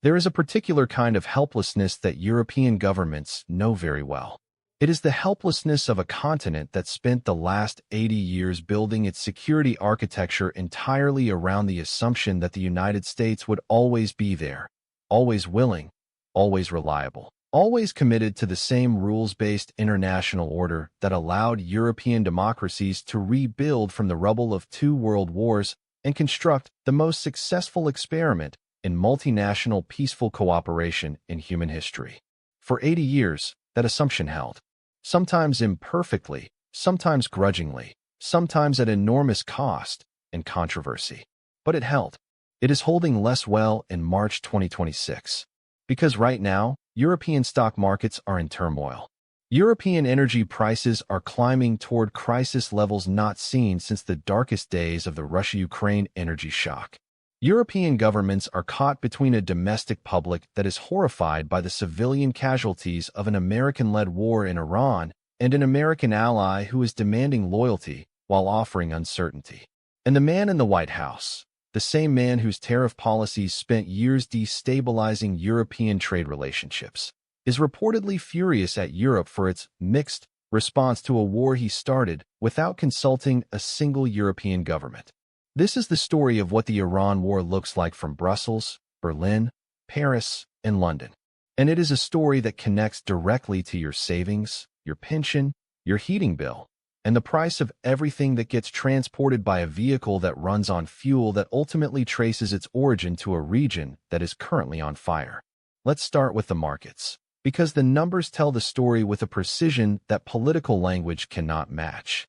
There is a particular kind of helplessness that European governments know very well. It is the helplessness of a continent that spent the last 80 years building its security architecture entirely around the assumption that the United States would always be there, always willing, always reliable, always committed to the same rules-based international order that allowed European democracies to rebuild from the rubble of two world wars and construct the most successful experiment in multinational peaceful cooperation in human history. For 80 years, that assumption held. Sometimes imperfectly, sometimes grudgingly, sometimes at enormous cost and controversy. But it held. It is holding less well in March 2026. Because right now, European stock markets are in turmoil. European energy prices are climbing toward crisis levels not seen since the darkest days of the Russia-Ukraine energy shock. European governments are caught between a domestic public that is horrified by the civilian casualties of an American-led war in Iran and an American ally who is demanding loyalty while offering uncertainty. And the man in the White House, the same man whose tariff policies spent years destabilizing European trade relationships, is reportedly furious at Europe for its mixed response to a war he started without consulting a single European government. This is the story of what the Iran war looks like from Brussels, Berlin, Paris, and London. And it is a story that connects directly to your savings, your pension, your heating bill, and the price of everything that gets transported by a vehicle that runs on fuel that ultimately traces its origin to a region that is currently on fire. Let's start with the markets, because the numbers tell the story with a precision that political language cannot match.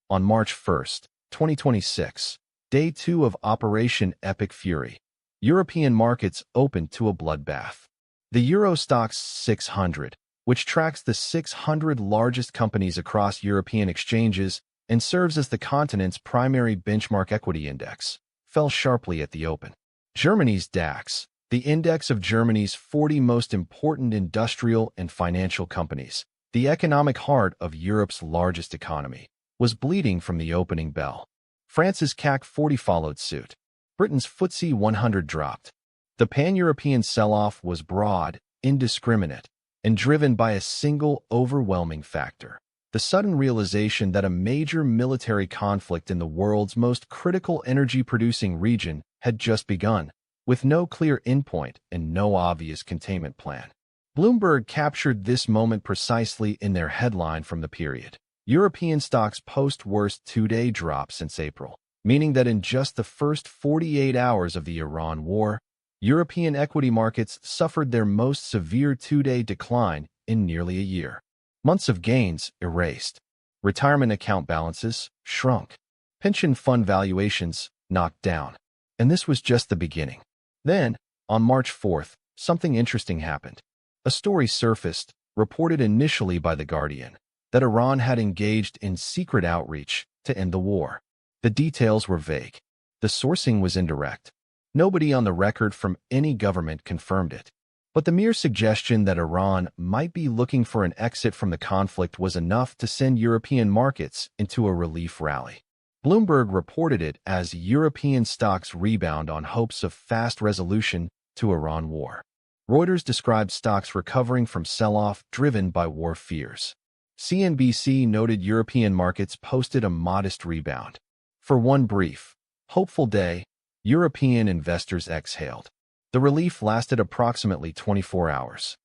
On March 1st, 2026, Day 2 of Operation Epic Fury, European markets opened to a bloodbath. The Euro Stoxx 600, which tracks the 600 largest companies across European exchanges and serves as the continent's primary benchmark equity index, fell sharply at the open. Germany's DAX, the index of Germany's 40 most important industrial and financial companies, the economic heart of Europe's largest economy, was bleeding from the opening bell. France's CAC 40 followed suit. Britain's FTSE 100 dropped. The pan-European sell-off was broad, indiscriminate, and driven by a single overwhelming factor: the sudden realization that a major military conflict in the world's most critical energy-producing region had just begun, with no clear endpoint and no obvious containment plan. Bloomberg captured this moment precisely in their headline from the period. European stocks post worst two-day drop since April, meaning that in just the first 48 hours of the Iran war, European equity markets suffered their most severe two-day decline in nearly a year. Months of gains erased. Retirement account balances shrunk. Pension fund valuations knocked down. And this was just the beginning. Then, on March 4th, something interesting happened. A story surfaced, reported initially by The Guardian, that Iran had engaged in secret outreach to end the war. The details were vague. The sourcing was indirect. Nobody on the record from any government confirmed it. But the mere suggestion that Iran might be looking for an exit from the conflict was enough to send European markets into a relief rally. Bloomberg reported it as European stocks rebound on hopes of fast resolution to Iran war. Reuters described stocks recovering from sell-off driven by war fears. CNBC noted European markets posted a modest rebound. For one brief, hopeful day, European investors exhaled. The relief lasted approximately 24 hours.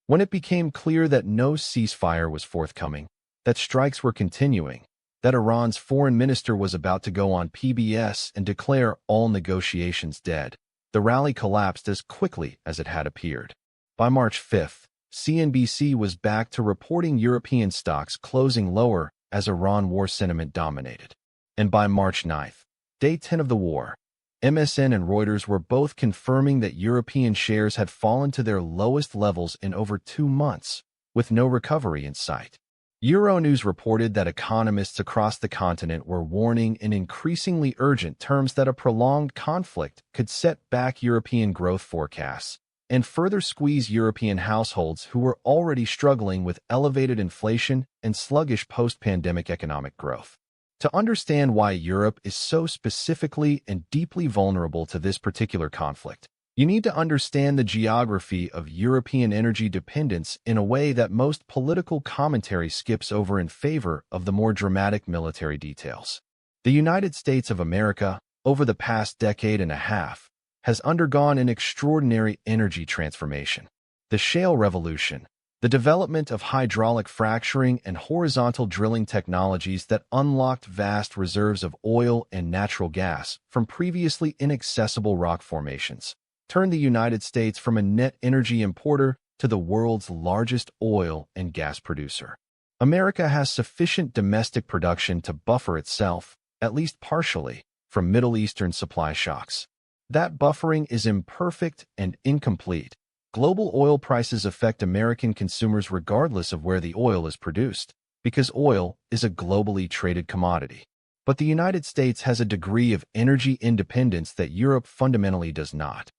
When it became clear that no ceasefire was forthcoming, that strikes were continuing, that Iran's foreign minister was about to go on PBS and declare all negotiations dead, the rally collapsed as quickly as it had appeared. By March 5th, CNBC was back to reporting European stocks closing lower as Iran war sentiment dominated. And by March 9th, day 10 of the war, MSN and Reuters were both confirming that European shares had fallen to their lowest levels in over 2 months, with no recovery in sight. Euronews reported that economists across the continent were warning in increasingly urgent terms that a prolonged conflict could set back European growth forecasts and further squeeze European households who were already struggling with elevated inflation and sluggish post-pandemic economic growth. To understand why Europe is so specifically and deeply vulnerable to this particular conflict, You need to understand the geography of European energy dependence in a way that most political commentary skips over in favor of the more dramatic military details. The United States of America, over the past decade and a half, has undergone an extraordinary energy transformation. The shale revolution, the development of hydraulic fracturing and horizontal drilling technologies that unlocked vast reserves of oil and natural gas from previously inaccessible rock formations, turned the United States from a net energy importer to the world's largest oil and gas producer. America has sufficient domestic production to buffer itself, at least partially, from Middle Eastern supply shocks. That buffering is imperfect and incomplete. Global oil prices affect American consumers regardless of where the oil is produced, because oil is a globally traded commodity. But the United States has a degree of energy independence that Europe fundamentally does not.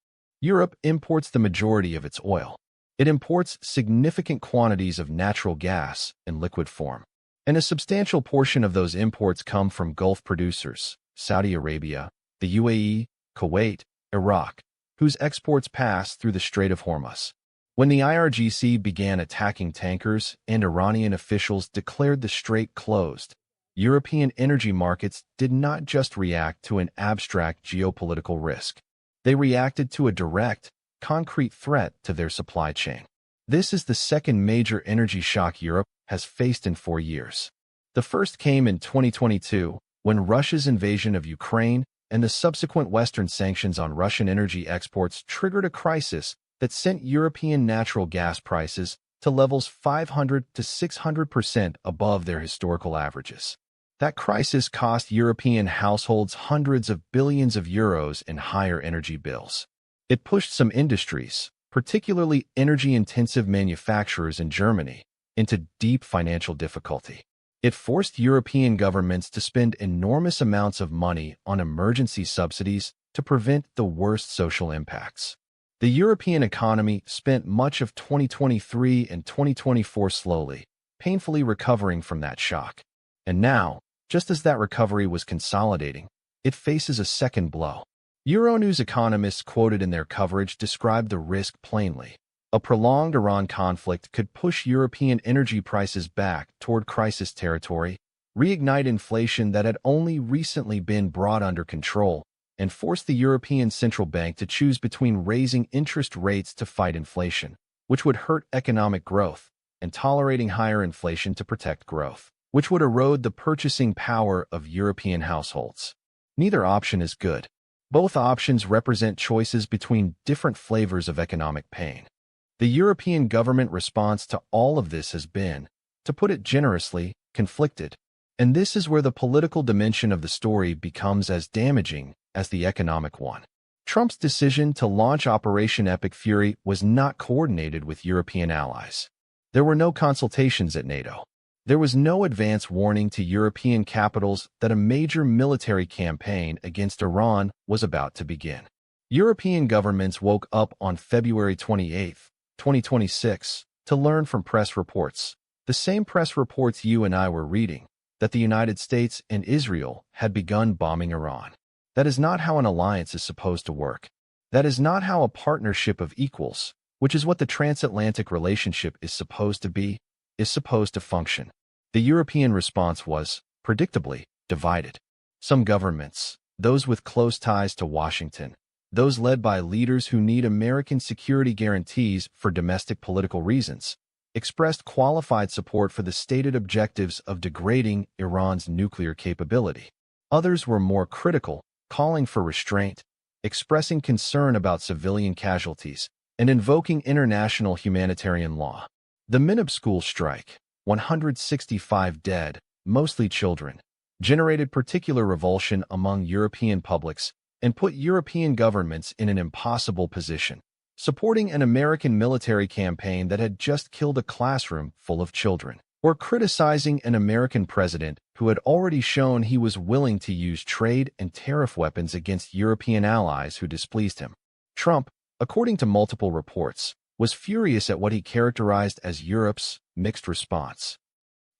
Europe imports the majority of its oil. It imports significant quantities of natural gas in liquid form. And a substantial portion of those imports come from Gulf producers, Saudi Arabia, the UAE, Kuwait, Iraq, whose exports pass through the Strait of Hormuz. When the IRGC began attacking tankers and Iranian officials declared the strait closed, European energy markets did not just react to an abstract geopolitical risk. They reacted to a direct, concrete threat to their supply chain. This is the second major energy shock Europe has faced in 4 years. The first came in 2022, when Russia's invasion of Ukraine and the subsequent Western sanctions on Russian energy exports triggered a crisis that sent European natural gas prices to levels 500 to 600% above their historical averages. That crisis cost European households hundreds of billions of euros in higher energy bills. It pushed some industries, particularly energy-intensive manufacturers in Germany, into deep financial difficulty. It forced European governments to spend enormous amounts of money on emergency subsidies to prevent the worst social impacts. The European economy spent much of 2023 and 2024 slowly, painfully recovering from that shock. And now, just as that recovery was consolidating, it faces a second blow. Euronews economists quoted in their coverage described the risk plainly. A prolonged Iran conflict could push European energy prices back toward crisis territory, reignite inflation that had only recently been brought under control, and force the European Central Bank to choose between raising interest rates to fight inflation, which would hurt economic growth, and tolerating higher inflation to protect growth, which would erode the purchasing power of European households. Neither option is good. Both options represent choices between different flavors of economic pain. The European government response to all of this has been, to put it generously, conflicted. And this is where the political dimension of the story becomes as damaging as the economic one. Trump's decision to launch Operation Epic Fury was not coordinated with European allies. There were no consultations at NATO. There was no advance warning to European capitals that a major military campaign against Iran was about to begin. European governments woke up on February 28, 2026, to learn from press reports, the same press reports you and I were reading, that the United States and Israel had begun bombing Iran. That is not how an alliance is supposed to work. That is not how a partnership of equals, which is what the transatlantic relationship is supposed to be, is supposed to function. The European response was, predictably, divided. Some governments, those with close ties to Washington, those led by leaders who need American security guarantees for domestic political reasons, expressed qualified support for the stated objectives of degrading Iran's nuclear capability. Others were more critical, calling for restraint, expressing concern about civilian casualties, and invoking international humanitarian law. The Minab school strike, 165 dead, mostly children, generated particular revulsion among European publics and put European governments in an impossible position, supporting an American military campaign that had just killed a classroom full of children, or criticizing an American president who had already shown he was willing to use trade and tariff weapons against European allies who displeased him. Trump, according to multiple reports, was furious at what he characterized as Europe's mixed response.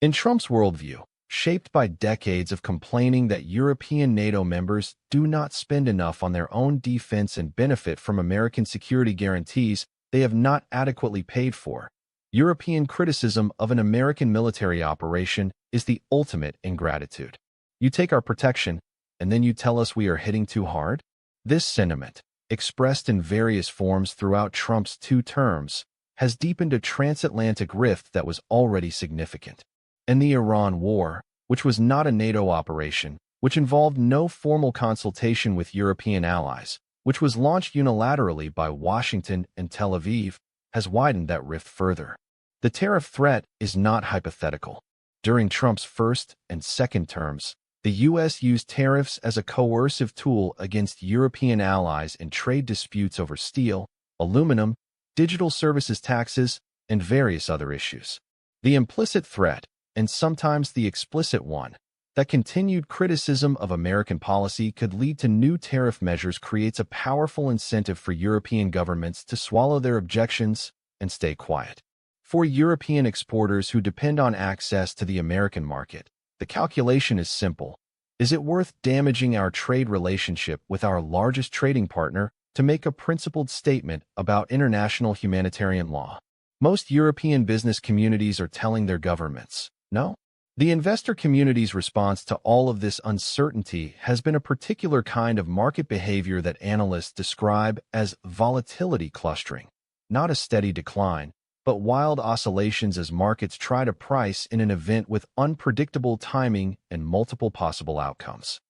In Trump's worldview, shaped by decades of complaining that European NATO members do not spend enough on their own defense and benefit from American security guarantees they have not adequately paid for. European criticism of an American military operation is the ultimate ingratitude. You take our protection, and then you tell us we are hitting too hard? This sentiment, expressed in various forms throughout Trump's 2 terms, has deepened a transatlantic rift that was already significant. And the Iran War, which was not a NATO operation, which involved no formal consultation with European allies, which was launched unilaterally by Washington and Tel Aviv, has widened that rift further. The tariff threat is not hypothetical. During Trump's first and second terms, the U.S. used tariffs as a coercive tool against European allies in trade disputes over steel, aluminum, digital services taxes, and various other issues. The implicit threat, and sometimes the explicit one, that continued criticism of American policy could lead to new tariff measures creates a powerful incentive for European governments to swallow their objections and stay quiet. For European exporters who depend on access to the American market, the calculation is simple. Is it worth damaging our trade relationship with our largest trading partner to make a principled statement about international humanitarian law? Most European business communities are telling their governments, no. The investor community's response to all of this uncertainty has been a particular kind of market behavior that analysts describe as volatility clustering, not a steady decline, but wild oscillations as markets try to price in an event with unpredictable timing and multiple possible outcomes.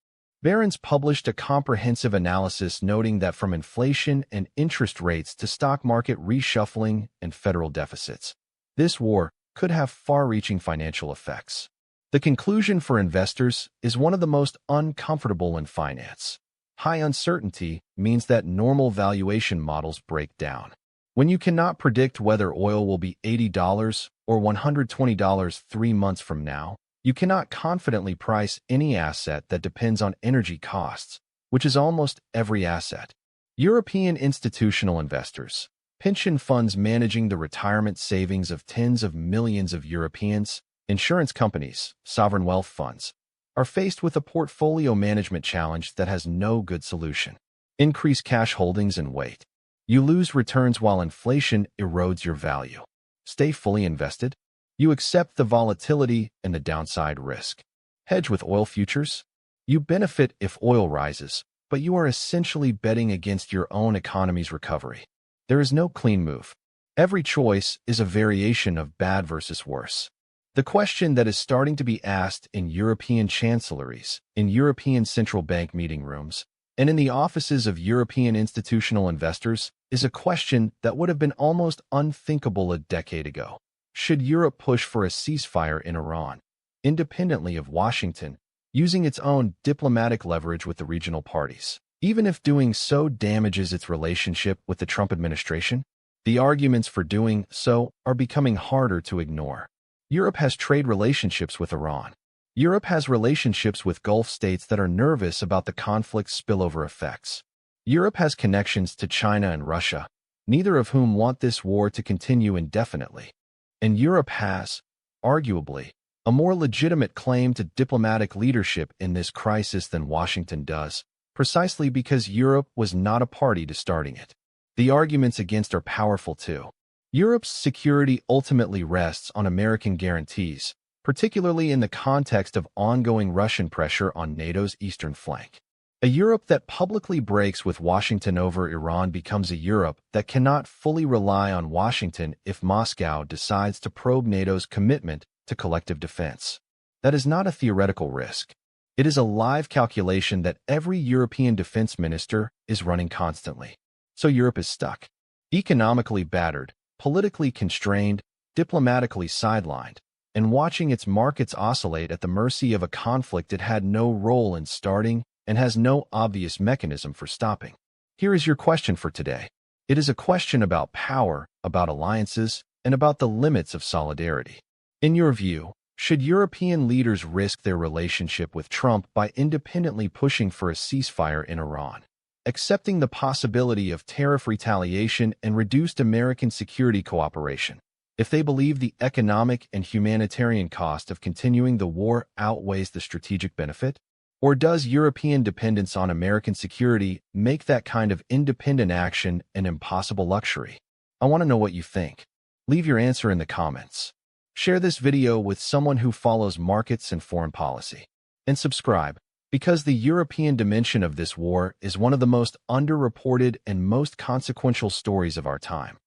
Barron's published a comprehensive analysis noting that from inflation and interest rates to stock market reshuffling and federal deficits, this war could have far-reaching financial effects. The conclusion for investors is one of the most uncomfortable in finance. High uncertainty means that normal valuation models break down. When you cannot predict whether oil will be $80 or $120 3 months from now, you cannot confidently price any asset that depends on energy costs, which is almost every asset. European institutional investors, pension funds managing the retirement savings of tens of millions of Europeans, insurance companies, sovereign wealth funds, are faced with a portfolio management challenge that has no good solution. Increase cash holdings and wait. You lose returns while inflation erodes your value. Stay fully invested. You accept the volatility and the downside risk. Hedge with oil futures. You benefit if oil rises, but you are essentially betting against your own economy's recovery. There is no clean move. Every choice is a variation of bad versus worse. The question that is starting to be asked in European chancelleries, in European central bank meeting rooms, and in the offices of European institutional investors is a question that would have been almost unthinkable a decade ago. Should Europe push for a ceasefire in Iran, independently of Washington, using its own diplomatic leverage with the regional parties, even if doing so damages its relationship with the Trump administration? The arguments for doing so are becoming harder to ignore. Europe has trade relationships with Iran. Europe has relationships with Gulf states that are nervous about the conflict's spillover effects. Europe has connections to China and Russia, neither of whom want this war to continue indefinitely. And Europe has, arguably, a more legitimate claim to diplomatic leadership in this crisis than Washington does, precisely because Europe was not a party to starting it. The arguments against are powerful too. Europe's security ultimately rests on American guarantees, particularly in the context of ongoing Russian pressure on NATO's eastern flank. A Europe that publicly breaks with Washington over Iran becomes a Europe that cannot fully rely on Washington if Moscow decides to probe NATO's commitment to collective defense. That is not a theoretical risk. It is a live calculation that every European defense minister is running constantly. So Europe is stuck, economically battered, politically constrained, diplomatically sidelined, and watching its markets oscillate at the mercy of a conflict it had no role in starting and has no obvious mechanism for stopping. Here is your question for today. It is a question about power, about alliances, and about the limits of solidarity. In your view, should European leaders risk their relationship with Trump by independently pushing for a ceasefire in Iran, accepting the possibility of tariff retaliation and reduced American security cooperation? If they believe the economic and humanitarian cost of continuing the war outweighs the strategic benefit? Or does European dependence on American security make that kind of independent action an impossible luxury? I want to know what you think. Leave your answer in the comments. Share this video with someone who follows markets and foreign policy. And subscribe, because the European dimension of this war is one of the most underreported and most consequential stories of our time.